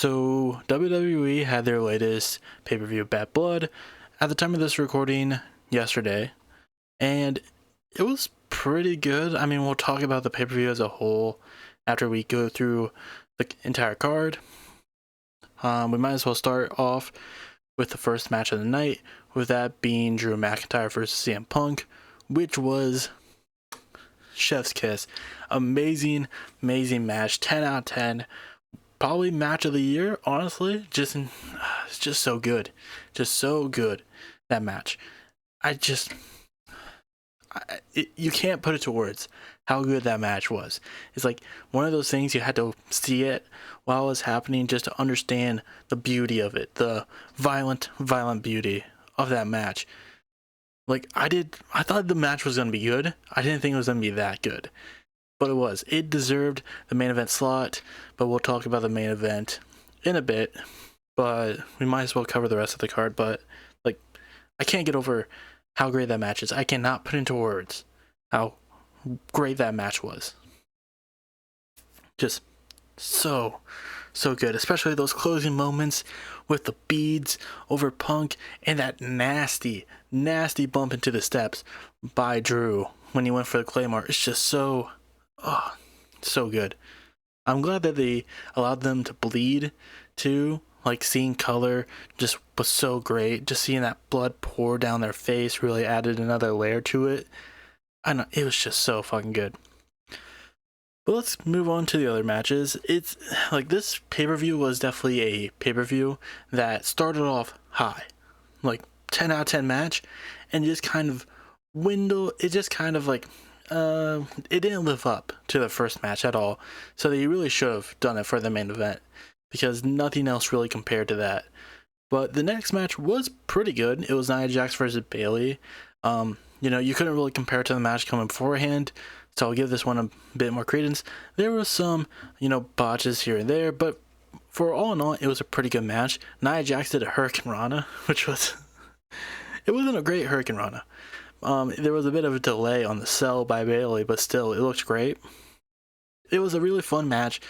So WWE had their latest pay-per-view Bad Blood at the time of this recording yesterday, and it was pretty good. I mean, we'll talk about the pay-per-view as a whole after we go through the entire card. We might as well start off with the first match of the night, with that being Drew McIntyre versus CM Punk, which was chef's kiss. Amazing match, 10 out of 10. Probably match of the year, honestly. It's just so good. Just so good, that match. You can't put it to words how good that match was. It's like one of those things you had to see it while it was happening just to understand the beauty of it, the violent beauty of that match. Like, I thought the match was going to be good. I didn't think it was going to be that good. But it was. It deserved the main event slot, but we'll talk about the main event in a bit. But we might as well cover the rest of the card. But, like, I can't get over how great that match is. I cannot put into words how great that match was. Just so good. Especially those closing moments with the beads over Punk and that nasty bump into the steps by Drew when he went for the Claymore. It's just so good. I'm glad that they allowed them to bleed too. Like, seeing color just was so great. Just seeing that blood pour down their face really added another layer to it. I know, it was just so fucking good. But let's move on to the other matches. It's like, this pay-per-view was definitely a pay-per-view that started off high, like 10 out of 10 match, and just kind of it didn't live up to the first match at all. So they really should have done it for the main event, because nothing else really compared to that. But the next match was pretty good. It was Nia Jax versus Bayley. You couldn't really compare it to the match coming beforehand, so I'll give this one a bit more credence. There was some, botches here and there, but for all in all, it was a pretty good match. Nia Jax did a Hurricane Rana, which was... it wasn't a great Hurricane Rana. There was a bit of a delay on the sell by Bayley, but still, it looked great. It was a really fun match.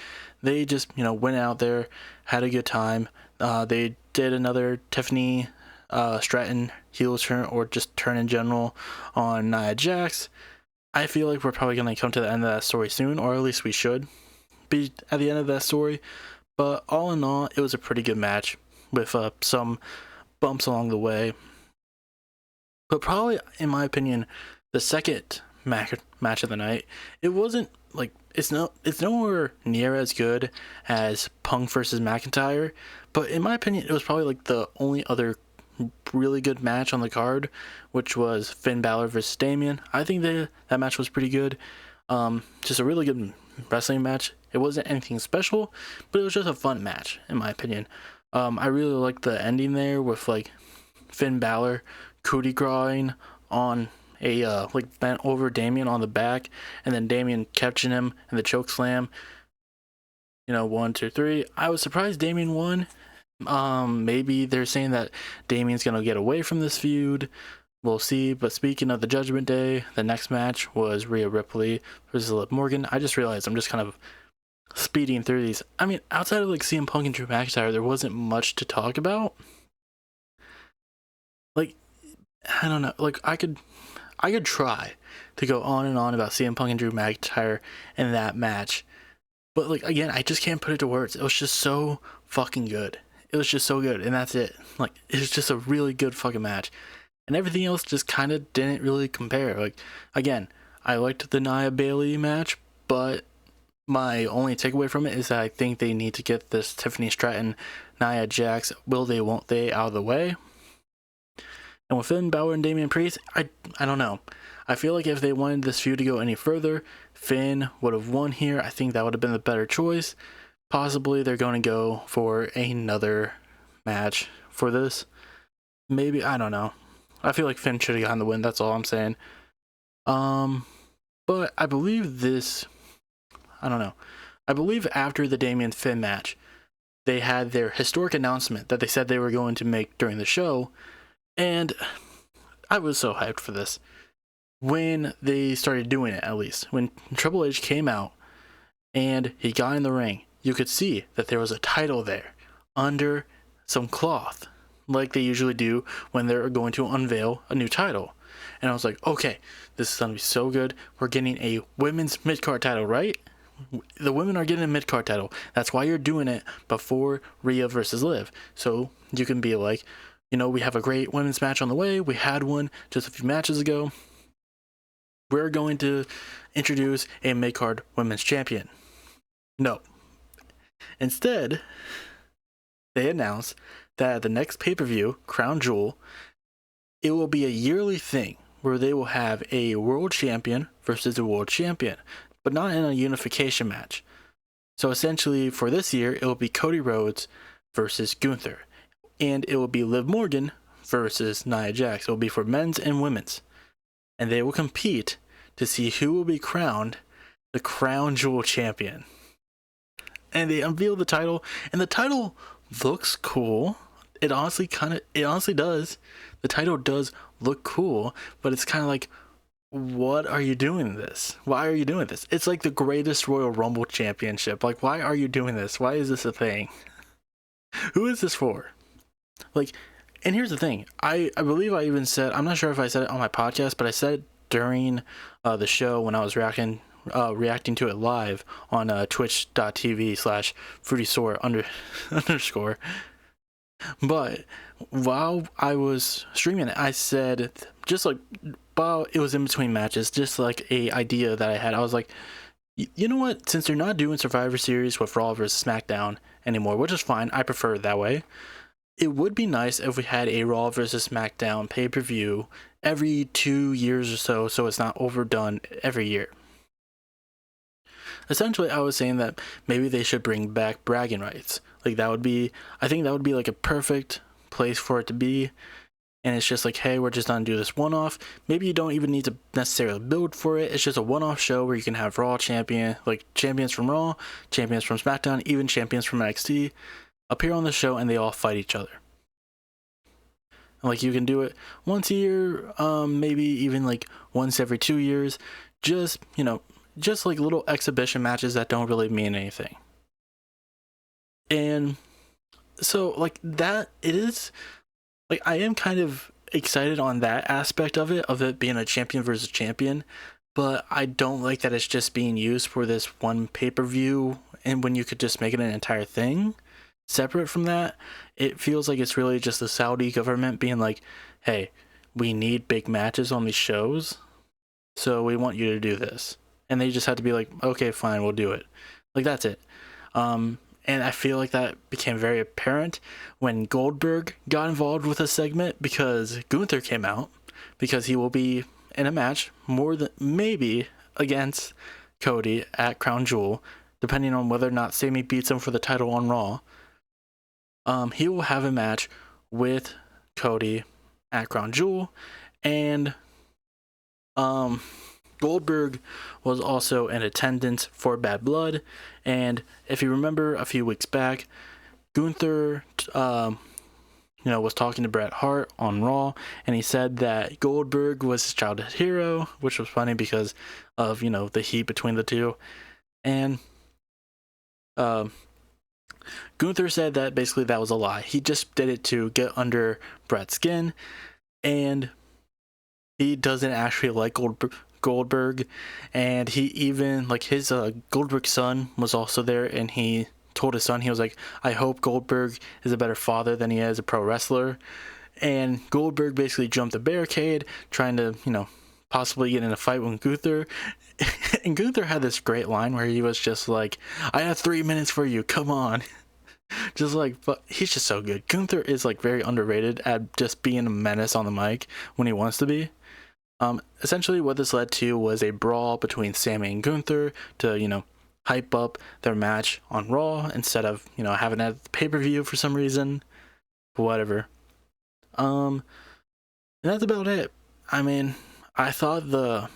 They just, went out there, had a good time. They did another Tiffany Stratton heel turn, or just turn in general, on Nia Jax. I feel like we're probably going to come to the end of that story soon, or at least we should be at the end of that story. But all in all, it was a pretty good match with some bumps along the way. But probably, in my opinion, the second match of the night, it wasn't like, it's nowhere near as good as Punk versus McIntyre, but in my opinion, it was probably like the only other really good match on the card, which was Finn Balor versus Damian. I think that match was pretty good. Just a really good wrestling match. It wasn't anything special, but it was just a fun match, in my opinion. I really liked the ending there with, like, Finn Balor cootie crawling on a bent over Damian on the back, and then Damian catching him in the choke slam. 1, 2, 3. I was surprised Damian won. Maybe they're saying that Damian's gonna get away from this feud. We'll see. But speaking of the Judgment Day, the next match was Rhea Ripley versus Liv Morgan. I just realized I'm just kind of speeding through these. I mean, outside of like CM Punk and Drew McIntyre, there wasn't much to talk about. Like, I don't know. Like, I could try to go on and on about CM Punk and Drew McIntyre in that match, but, like, again, I just can't put it to words. It was just so fucking good. It was just so good, and that's it. Like, it was just a really good fucking match, and everything else just kind of didn't really compare. Like, again, I liked the Nia Bayley match, but my only takeaway from it is that I think they need to get this Tiffany Stratton, Nia Jax, will they, won't they, out of the way. And with Finn Balor and Damian Priest, I don't know. I feel like if they wanted this feud to go any further, Finn would have won here. I think that would have been the better choice. Possibly they're going to go for another match for this. Maybe, I don't know. I feel like Finn should have gotten the win, that's all I'm saying. But I believe I don't know. I believe after the Damian Finn match, they had their historic announcement that they said they were going to make during the show. And I was so hyped for this. When they started doing it, at least. When Triple H came out and he got in the ring, you could see that there was a title there under some cloth, like they usually do when they're going to unveil a new title. And I was like, okay, this is going to be so good. We're getting a women's mid-card title, right? The women are getting a mid-card title. That's why you're doing it before Rhea versus Liv. So you can be like, we have a great women's match on the way. We had one just a few matches ago. We're going to introduce a mid-card women's champion. No. Instead, they announced that at the next pay-per-view, Crown Jewel, it will be a yearly thing where they will have a world champion versus a world champion, but not in a unification match. So essentially, for this year, it will be Cody Rhodes versus Gunther, and it will be Liv Morgan versus Nia Jax. It will be for men's and women's, and they will compete to see who will be crowned the Crown Jewel champion. And they unveiled the title, and the title looks cool. It honestly does. The title does look cool, but it's kind of like, what are you doing this? Why are you doing this? It's like the greatest Royal Rumble championship. Like, why are you doing this? Why is this a thing? Who is this for? Like, and here's the thing. I believe I even said, I'm not sure if I said it on my podcast, but I said it during the show when I was reacting to it live on twitch.tv/fruitysore_. But while I was streaming it, I said, just like while it was in between matches, just like a idea that I had, I was like, you know what, since they're not doing Survivor Series with Raw versus SmackDown anymore, which is fine, I prefer it that way, it would be nice if we had a Raw versus SmackDown pay-per-view every 2 years or so it's not overdone every year. Essentially, I was saying that maybe they should bring back bragging rights. Like, I think that would be like a perfect place for it to be. And it's just like, hey, we're just gonna do this one-off. Maybe you don't even need to necessarily build for it. It's just a one-off show where you can have champions from Raw, champions from SmackDown, even champions from NXT appear on the show, and they all fight each other. And like, you can do it once a year, maybe even like once every 2 years. Just like little exhibition matches that don't really mean anything. And so like that, it is like, I am kind of excited on that aspect of it being a champion versus champion, but I don't like that it's just being used for this one pay-per-view, and when you could just make it an entire thing separate from that. It feels like it's really just the Saudi government being like, hey, we need big matches on these shows, so we want you to do this. And they just had to be like, okay, fine, we'll do it. Like, that's it. And I feel like that became very apparent when Goldberg got involved with a segment, because Gunther came out, because he will be in a match more than maybe against Cody at Crown Jewel, depending on whether or not Sami beats him for the title on Raw. He will have a match with Cody at Crown Jewel, and Goldberg was also in attendance for Bad Blood, and if you remember a few weeks back, Gunther, was talking to Bret Hart on Raw, and he said that Goldberg was his childhood hero, which was funny because of, the heat between the two, and Gunther said that basically that was a lie. He just did it to get under Bret's skin, and he doesn't actually like Goldberg, and he even, like, his Goldberg's son was also there, and he told his son, he was like, I hope Goldberg is a better father than he is a pro wrestler. And Goldberg basically jumped a barricade trying to, possibly get in a fight with Gunther. And Gunther had this great line where he was just like, I have 3 minutes for you, come on. Just like, but he's just so good. Gunther is like very underrated at just being a menace on the mic when he wants to be. Essentially what this led to was a brawl between Sami and Gunther to, hype up their match on Raw instead of, having it at the pay-per-view for some reason. Whatever. And that's about it. I mean, I thought the,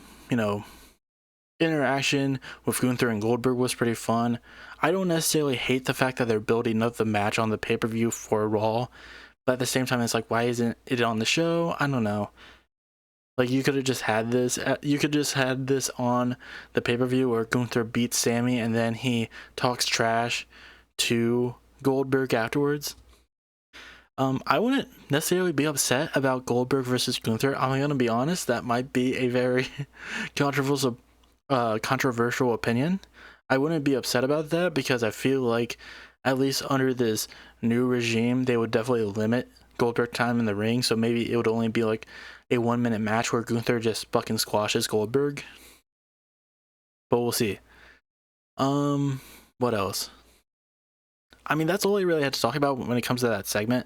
interaction with Gunther and Goldberg was pretty fun. I don't necessarily hate the fact that they're building up the match on the pay-per-view for Raw, but at the same time, it's like, why isn't it on the show? I don't know. Like, you could have just had this. You could just had this on the pay-per-view where Gunther beats Sami, and then he talks trash to Goldberg afterwards. I wouldn't necessarily be upset about Goldberg versus Gunther. I'm gonna be honest, that might be a very controversial opinion. I wouldn't be upset about that because I feel like, at least under this new regime, they would definitely limit Goldberg time in the ring. So maybe it would only be like a 1 minute match where Gunther just fucking squashes Goldberg. But we'll see. What else? I mean, that's all I really had to talk about when it comes to that segment.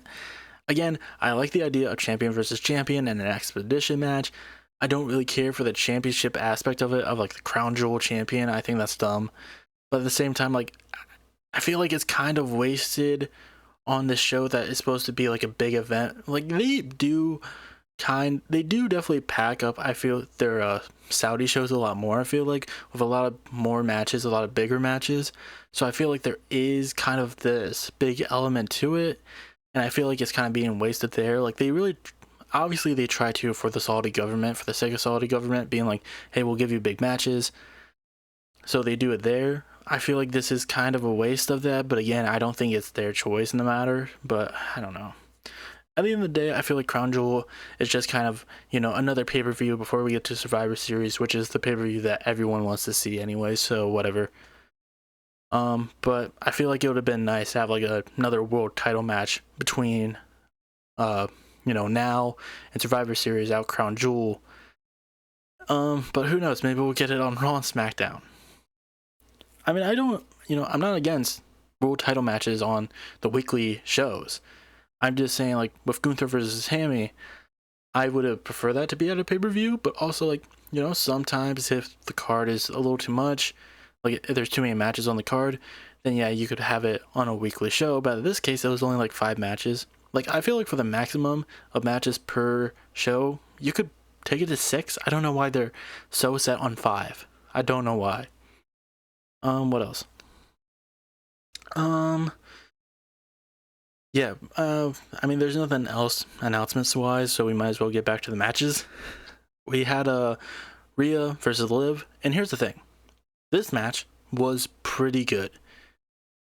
Again, I like the idea of champion versus champion and an expedition match. I don't really care for the championship aspect of it, of like the crown jewel champion. I think that's dumb. But at the same time, like, I feel like it's kind of wasted on this show that is supposed to be like a big event. Like, they do definitely pack up, I feel, their Saudi shows a lot more, I feel like, with a lot of more matches, a lot of bigger matches. So I feel like there is kind of this big element to it, and I feel like it's kind of being wasted there. Like, they really, obviously they try to, for the Saudi government, for the sake of Saudi government, being like, hey, we'll give you big matches. So they do it there. I feel like this is kind of a waste of that, but again, I don't think it's their choice in the matter, but I don't know. At the end of the day, I feel like Crown Jewel is just kind of, another pay-per-view before we get to Survivor Series, which is the pay-per-view that everyone wants to see anyway, so whatever. But I feel like it would have been nice to have like another world title match between, now and Survivor Series out Crown Jewel. But who knows? Maybe we'll get it on Raw and SmackDown. I mean, I'm not against world title matches on the weekly shows. I'm just saying, like, with Gunther versus Hammy, I would have preferred that to be at a pay-per-view, but also, like, sometimes if the card is a little too much, like, if there's too many matches on the card, then yeah, you could have it on a weekly show, but in this case, it was only, like, 5 matches. Like, I feel like for the maximum of matches per show, you could take it to 6. I don't know why they're so set on 5. I don't know why. What else? Yeah, I mean, there's nothing else announcements-wise, so we might as well get back to the matches. We had Rhea versus Liv, and here's the thing. This match was pretty good,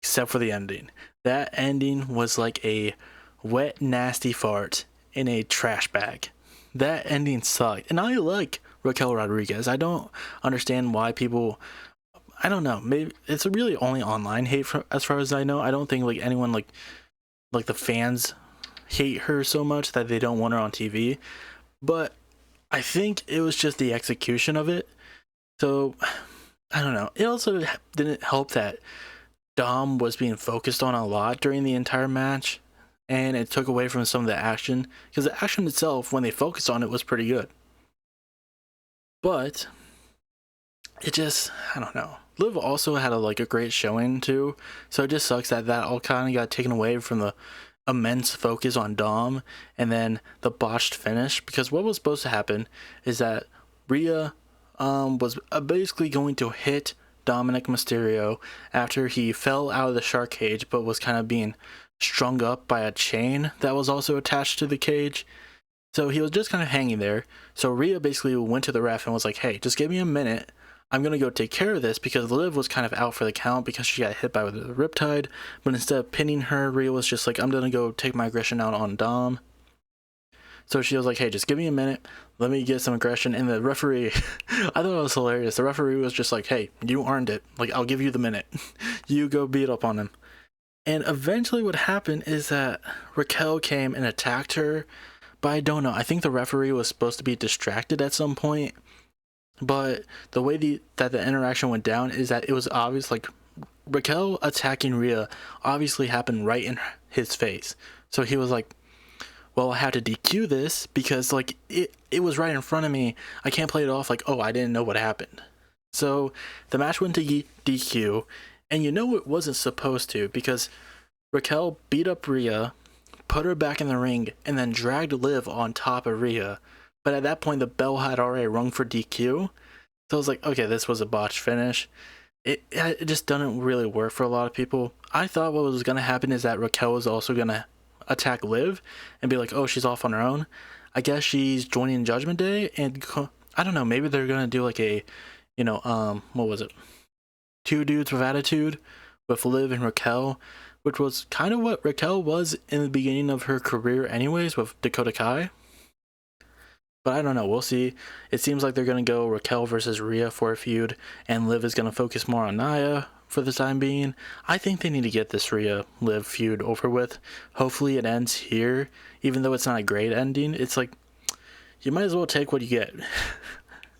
except for the ending. That ending was like a wet, nasty fart in a trash bag. That ending sucked, and I like Raquel Rodriguez. I don't understand why people... I don't know, maybe it's really only online hate as far as I know. I don't think like anyone like the fans hate her so much that they don't want her on TV, but I think it was just the execution of it. So I don't know. It also didn't help that Dom was being focused on a lot during the entire match, and it took away from some of the action, because the action itself, when they focused on it, was pretty good. But it just, I don't know. Liv also had a great showing too, so it just sucks that all kind of got taken away from the immense focus on Dom and then the botched finish, because what was supposed to happen is that Rhea was basically going to hit Dominic Mysterio after he fell out of the shark cage but was kind of being strung up by a chain that was also attached to the cage. So he was just kind of hanging there. So Rhea basically went to the ref and was like, hey, just give me a minute. I'm going to go take care of this, because Liv was kind of out for the count because she got hit by the Riptide. But instead of pinning her, Rhea was just like, I'm going to go take my aggression out on Dom. So she was like, hey, just give me a minute. Let me get some aggression. And the referee, I thought it was hilarious. The referee was just like, hey, you earned it. Like, I'll give you the minute. You go beat up on him. And eventually what happened is that Raquel came and attacked her. But I don't know. I think the referee was supposed to be distracted at some point. But the way that the interaction went down is that it was obvious, like, Raquel attacking Rhea obviously happened right in his face. So he was like, well, I had to DQ this because, like, it was right in front of me. I can't play it off like, oh, I didn't know what happened. So the match went to DQ, and it wasn't supposed to, because Raquel beat up Rhea, put her back in the ring, and then dragged Liv on top of Rhea. But at that point, the bell had already rung for DQ. So I was like, okay, this was a botched finish. It just doesn't really work for a lot of people. I thought what was going to happen is that Raquel was also going to attack Liv and be like, oh, she's off on her own. I guess she's joining Judgment Day. And I don't know, maybe they're going to do like a, what was it? 2 dudes with attitude with Liv and Raquel, which was kind of what Raquel was in the beginning of her career anyways with Dakota Kai. But I don't know, we'll see. It seems like they're going to go Raquel versus Rhea for a feud, and Liv is going to focus more on Nia for the time being. I think they need to get this Rhea-Liv feud over with. Hopefully it ends here, even though it's not a great ending. It's like, you might as well take what you get.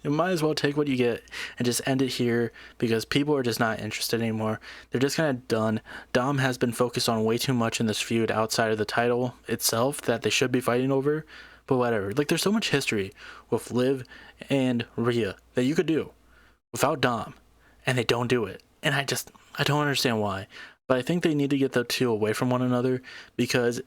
You might as well take what you get and just end it here, because people are just not interested anymore. They're just kind of done. Dom has been focused on way too much in this feud outside of the title itself that they should be fighting over. But whatever. Like, there's so much history with Liv and Rhea that you could do without Dom, and they don't do it. And I don't understand why. But I think they need to get the two away from one another, because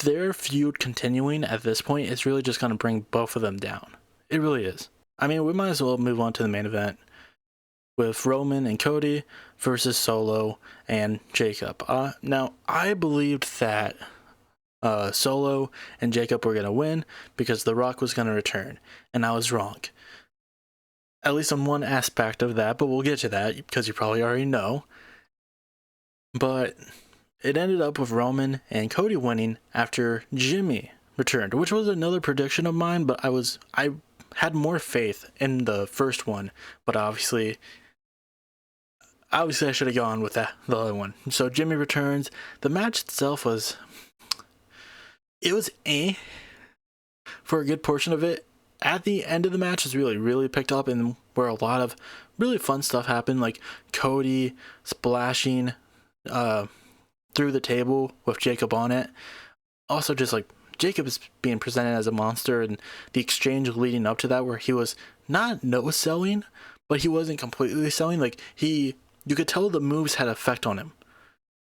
their feud continuing at this point is really just going to bring both of them down. It really is. I mean, we might as well move on to the main event with Roman and Cody versus Solo and Jacob. Now, I believed that Solo and Jacob were going to win because The Rock was going to return, and I was wrong. At least on one aspect of that, but we'll get to that because you probably already know. But it ended up with Roman and Cody winning after Jimmy returned, which was another prediction of mine, but I had more faith in the first one, but obviously I should have gone with the other one. So Jimmy returns. The match itself was for a good portion of it. At the end of the match is really picked up, and where a lot of really fun stuff happened, like Cody splashing through the table with Jacob on it. Also, just like Jacob is being presented as a monster, and the exchange leading up to that where he was not no-selling, but he wasn't completely selling. Like, you could tell the moves had effect on him,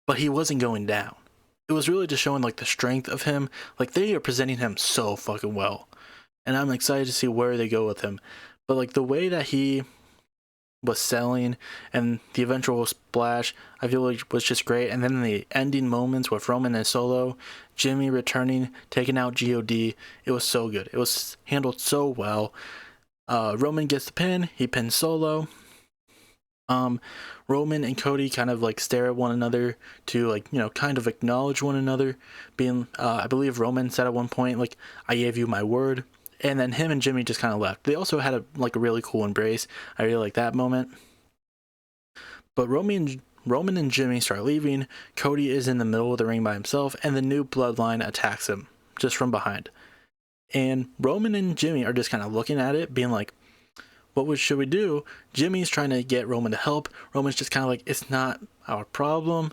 but he wasn't going down. It was really just showing like the strength of him. Like, they are presenting him so fucking well, and I'm excited to see where they go with him. But like the way that he was selling and the eventual splash, I feel like was just great. And then the ending moments with Roman and Solo, Jimmy returning, taking out God, it was so good. It was handled so well. Roman gets the pin. He pins Solo. Roman and Cody kind of like stare at one another to, like, you know, kind of acknowledge one another, being I believe Roman said at one point, like, I gave you my word, and then him and Jimmy just kind of left. They also had a really cool embrace. I really like that moment. But Roman and Jimmy start leaving. Cody is in the middle of the ring by himself, and the new bloodline attacks him just from behind. And Roman and Jimmy are just kind of looking at it, being like, should we do? Jimmy's trying to get Roman to help. Roman's just kind of like, it's not our problem.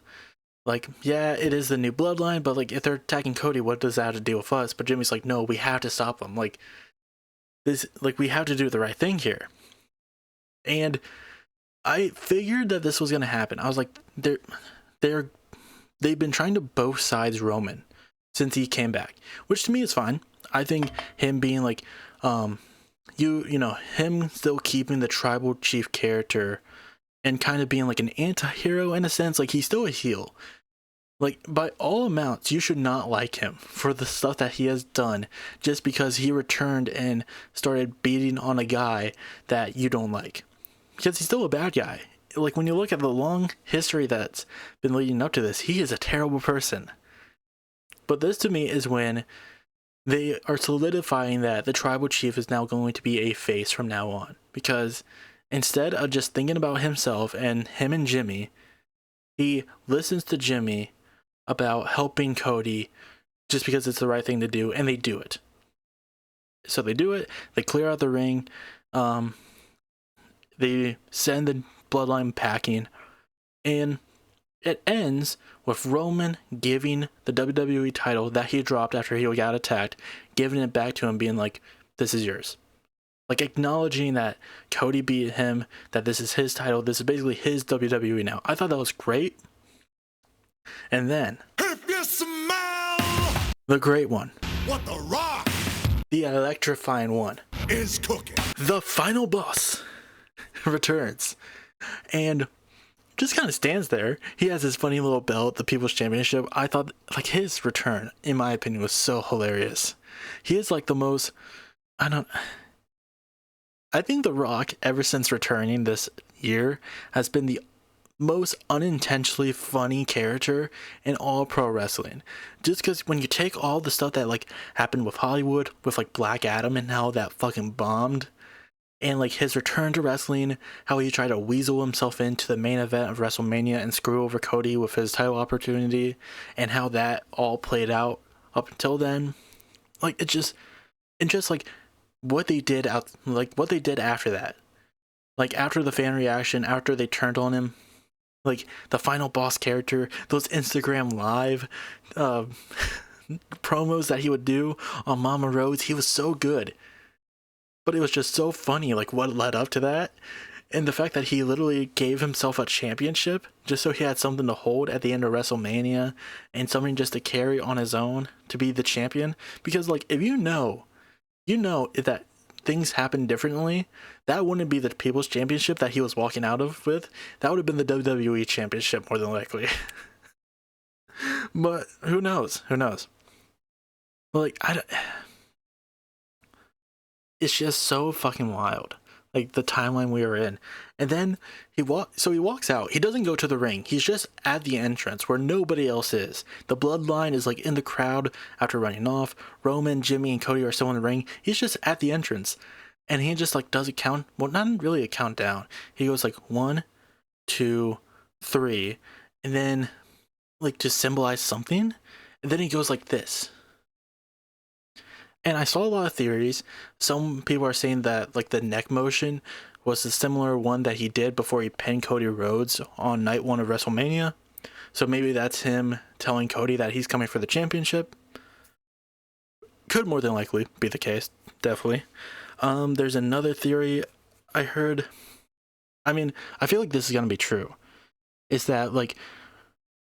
Like, yeah, it is the new bloodline, but like, if they're attacking Cody, what does that have to do with us? But Jimmy's like, no, we have to stop them. Like, we have to do the right thing here. And I figured that this was going to happen. I was like, they've been trying to both sides Roman since he came back, which to me is fine. I think him being like, you know, him still keeping the tribal chief character and kind of being like an anti-hero in a sense, like he's still a heel. Like, by all amounts, you should not like him for the stuff that he has done just because he returned and started beating on a guy that you don't like. Because he's still a bad guy. Like, when you look at the long history that's been leading up to this, he is a terrible person. But this to me is when they are solidifying that the tribal chief is now going to be a face from now on. Because instead of just thinking about himself and him and Jimmy, he listens to Jimmy about helping Cody just because it's the right thing to do, and they do it. So they do it, they clear out the ring, they send the bloodline packing, and it ends with Roman giving the WWE title that he dropped after he got attacked, giving it back to him, being like, this is yours. Like, acknowledging that Cody beat him, that this is his title, this is basically his WWE now. I thought that was great. And then, if you smell the great one, what The Rock, the electrifying one, is cooking, the final boss returns and just kind of stands there. He has his funny little belt, the People's Championship. I thought, like, his return, in my opinion, was so hilarious. He is like the most, I think The Rock, ever since returning this year, has been the most unintentionally funny character in all pro wrestling. Just because when you take all the stuff that like happened with Hollywood, with like Black Adam and how that fucking bombed, and like his return to wrestling, how he tried to weasel himself into the main event of WrestleMania and screw over Cody with his title opportunity, and how that all played out up until then, like it just, and just like what they did what they did after that, like after the fan reaction, after they turned on him, like the final boss character, those Instagram live promos that he would do on Mama Rose, he was so good. But it was just so funny, like what led up to that, and the fact that he literally gave himself a championship just so he had something to hold at the end of WrestleMania and something just to carry on his own to be the champion. Because like if you know that things happen differently, that wouldn't be the People's Championship that he was walking out of with. That would have been the WWE Championship more than likely. But who knows? Who knows? Like it's just so fucking wild, like the timeline we were in. And then he walks out. He doesn't go to the ring. He's just at the entrance where nobody else is. The Bloodline is like in the crowd after running off. Roman, Jimmy, and Cody are still in the ring. He's just at the entrance, and he just like does a count. Well, not really a countdown. He goes like 1, 2, 3, and then like to symbolize something, and then he goes like this. And I saw a lot of theories. Some people are saying that like the neck motion was the similar one that he did before he pinned Cody Rhodes on night 1 of WrestleMania. So maybe that's him telling Cody that he's coming for the championship. Could more than likely be the case, definitely. There's another theory I heard. I mean, I feel like this is gonna be true. Is that like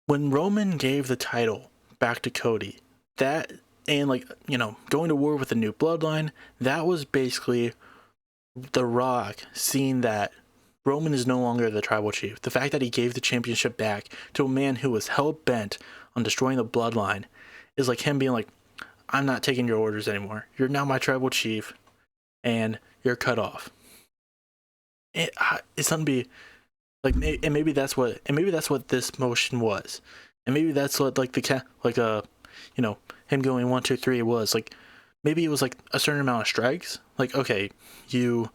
when Roman gave the title back to Cody, that, and like, you know, going to war with the new bloodline, that was basically The Rock seeing that Roman is no longer the tribal chief. The fact that he gave the championship back to a man who was hell-bent on destroying the bloodline is like him being like, I'm not taking your orders anymore. You're now my tribal chief, and you're cut off. It's gonna be like, and maybe that's what this motion was, and maybe that's what like you know, him going 1, 2, 3 was like. Maybe it was like a certain amount of strikes. Like, okay, you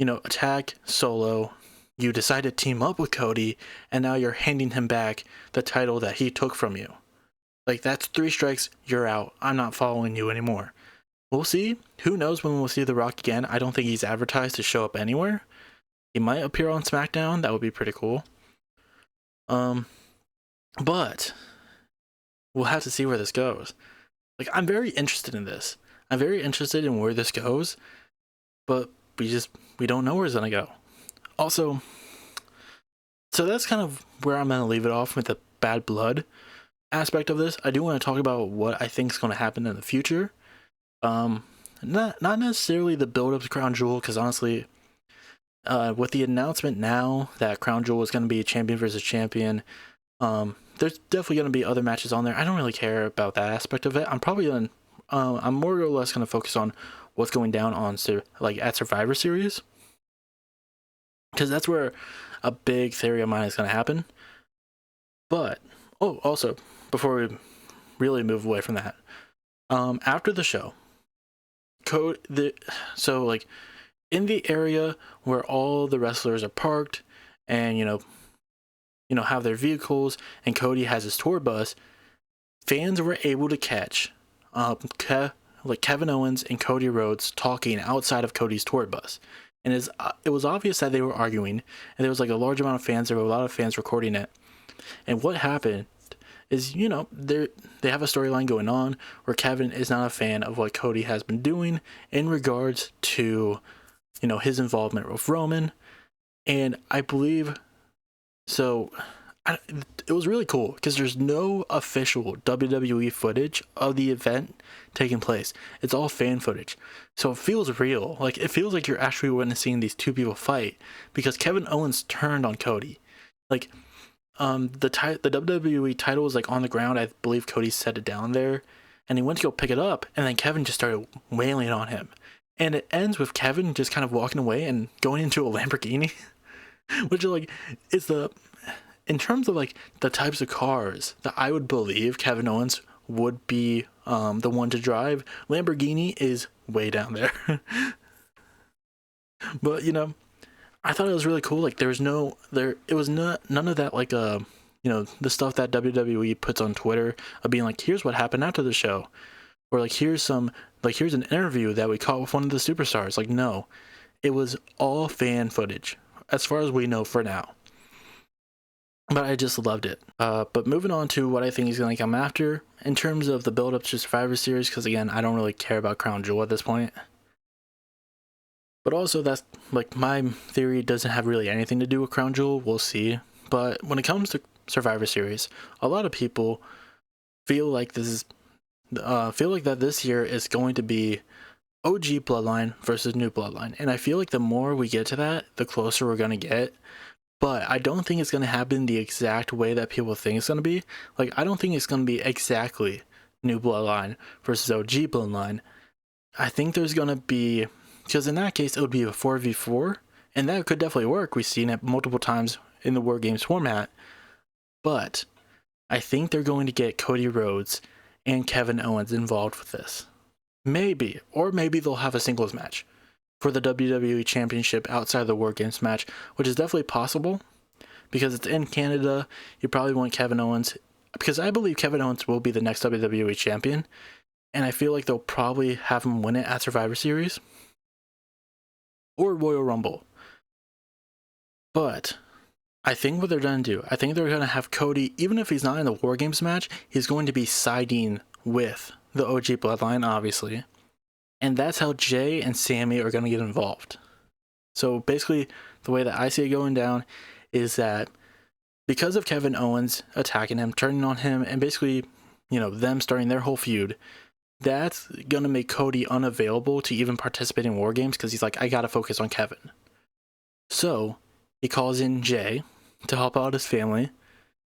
know, attack Solo, you decide to team up with Cody, and now you're handing him back the title that he took from you. Like, that's 3 strikes, you're out. I'm not following you anymore. We'll see. Who knows when we'll see The Rock again? I don't think he's advertised to show up anywhere. He might appear on SmackDown. That would be pretty cool. But we'll have to see where this goes. Like, I'm very interested in this. I'm very interested in where this goes, but we don't know where it's gonna go. Also, so that's kind of where I'm gonna leave it off with the Bad Blood aspect of this. I do want to talk about what I think is going to happen in the future. Not necessarily the build up to Crown Jewel, because honestly, with the announcement now that Crown Jewel is going to be champion versus champion, there's definitely going to be other matches on there. I don't really care about that aspect of it. I'm more or less going to focus on what's going down on like at Survivor Series, because that's where a big theory of mine is going to happen. But also before we really move away from that, after the show, so like in the area where all the wrestlers are parked and you know have their vehicles, and Cody has his tour bus, fans were able to catch Kevin Owens and Cody Rhodes talking outside of Cody's tour bus. And it was obvious that they were arguing, and there was like a large amount of fans. There were a lot of fans recording it. And what happened is, they have a storyline going on where Kevin is not a fan of what Cody has been doing in regards to, his involvement with Roman. And I believe, it was really cool because there's no official WWE footage of the event taking place. It's all fan footage. So it feels real. Like, it feels like you're actually witnessing these two people fight, because Kevin Owens turned on Cody. Like, the WWE title was like on the ground. I believe Cody set it down there, and he went to go pick it up, and then Kevin just started wailing on him. And it ends with Kevin just kind of walking away and going into a Lamborghini, which is like, it's the in terms of like the types of cars that I would believe Kevin Owens would be the one to drive, Lamborghini is way down there. But I thought it was really cool. Like it was none of that like the stuff that WWE puts on Twitter of being like, here's what happened after the show, or like here's an interview that we caught with one of the superstars. Like, no, it was all fan footage as far as we know for now. But I just loved it. But moving on to what I think is going to come after in terms of the build up to Survivor Series, because again, I don't really care about Crown Jewel at this point. But also, that's like my theory doesn't have really anything to do with Crown Jewel. We'll see. But when it comes to Survivor Series, a lot of people feel like that this year is going to be OG Bloodline versus New Bloodline, and I feel like the more we get to that, the closer we're gonna get. But I don't think it's gonna happen the exact way that people think it's gonna be. Like, I don't think it's gonna be exactly New Bloodline versus OG Bloodline. I think there's gonna be, because in that case it would be a 4v4, and that could definitely work. We've seen it multiple times in the War Games format. But I think they're going to get Cody Rhodes and Kevin Owens involved with this. Maybe. Or maybe they'll have a singles match for the WWE Championship outside of the War Games match, which is definitely possible because it's in Canada. You probably want Kevin Owens, because I believe Kevin Owens will be the next WWE Champion, and I feel like they'll probably have him win it at Survivor Series or Royal Rumble. But I think what they're going to do, I think they're going to have Cody, even if he's not in the War Games match, he's going to be siding with the OG Bloodline, obviously. And that's how Jay and Sammy are going to get involved. So basically, the way that I see it going down is that because of Kevin Owens attacking him, turning on him, and basically, them starting their whole feud, that's going to make Cody unavailable to even participate in War Games because he's like, I got to focus on Kevin. So he calls in Jay to help out his family,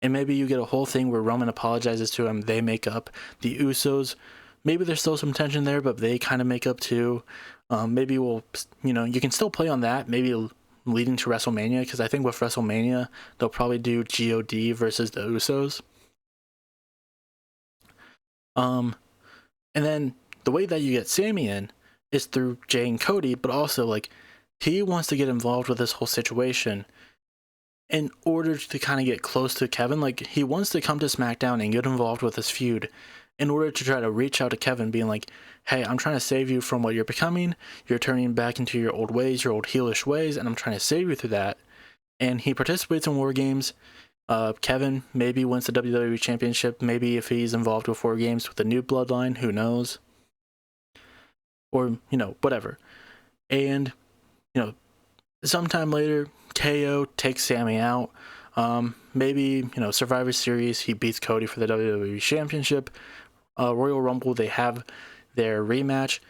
and maybe you get a whole thing where Roman apologizes to him, they make up. The Usos, maybe there's still some tension there, but they kind of make up too. Maybe you can still play on that, maybe leading to WrestleMania, because I think with WrestleMania, they'll probably do God versus the Usos. And then the way that you get Sammy in is through Jay and Cody, but also, like, he wants to get involved with this whole situation in order to kind of get close to Kevin. Like, he wants to come to SmackDown and get involved with this feud in order to try to reach out to Kevin, being like, hey, I'm trying to save you from what you're becoming. You're turning back into your old ways, your old heelish ways, and I'm trying to save you through that. And he participates in War Games. Kevin maybe wins the WWE Championship. Maybe if he's involved with War Games with the New Bloodline, who knows? Or, whatever. And, sometime later, KO takes Sammy out. Maybe, Survivor Series, he beats Cody for the WWE Championship. Royal Rumble, they have their rematch,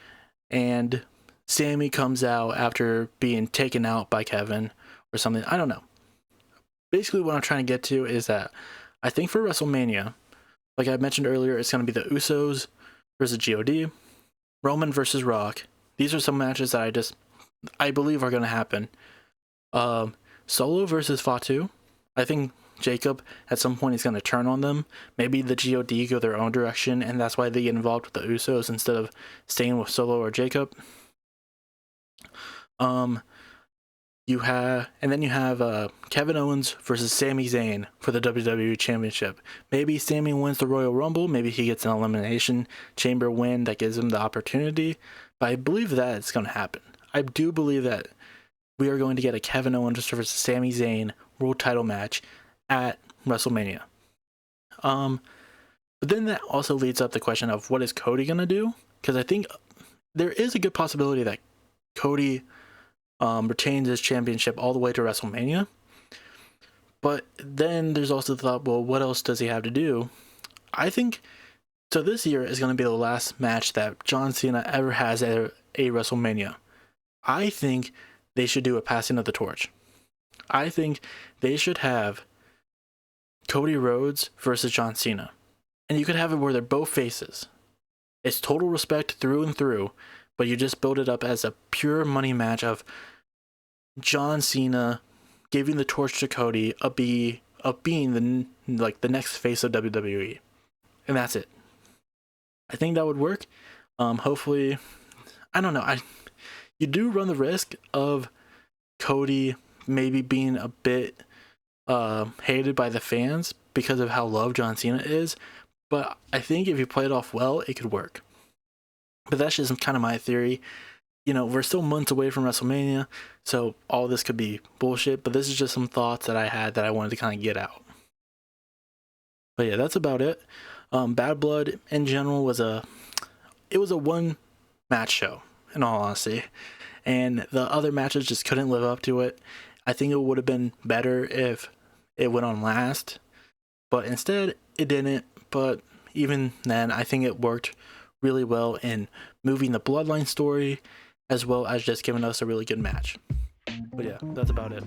and Sammy comes out after being taken out by Kevin or something. I don't know. Basically, what I'm trying to get to is that I think for WrestleMania, like I mentioned earlier, it's going to be the Usos versus God, Roman versus Rock. These are some matches that I believe are going to happen. Solo versus Fatu. I think Jacob at some point is going to turn on them. Maybe the God go their own direction, and that's why they get involved with the Usos instead of staying with Solo or Jacob. You have Kevin Owens versus Sami Zayn for the WWE Championship. Maybe Sami wins the Royal Rumble. Maybe he gets an Elimination Chamber win that gives him the opportunity. But I believe that it's going to happen. I do believe that we are going to get a Kevin Owens versus Sami Zayn world title match at WrestleMania. But then that also leads up the question of what is Cody going to do? Because I think there is a good possibility that Cody retains his championship all the way to WrestleMania. But then there's also the thought, well, what else does he have to do? I think, so this year is going to be the last match that John Cena ever has at a WrestleMania. I think they should do a passing of the torch. I think they should have Cody Rhodes versus John Cena. And you could have it where they're both faces. It's total respect through and through, but you just build it up as a pure money match of John Cena giving the torch to Cody, of being the next face of WWE, and that's it. I think that would work. Hopefully, I don't know. You do run the risk of Cody maybe being a bit hated by the fans because of how loved John Cena is, but I think if you play it off well, it could work. But that's just kind of my theory. You know, we're still months away from WrestleMania, so all this could be bullshit, but this is just some thoughts that I had that I wanted to kind of get out. But yeah, that's about it. Bad Blood in general was a one match show, in all honesty, and the other matches just couldn't live up to it. I think it would have been better if it went on last, but instead it didn't. But even then, I think it worked really well in moving the Bloodline story, as well as just giving us a really good match. But yeah, that's about it.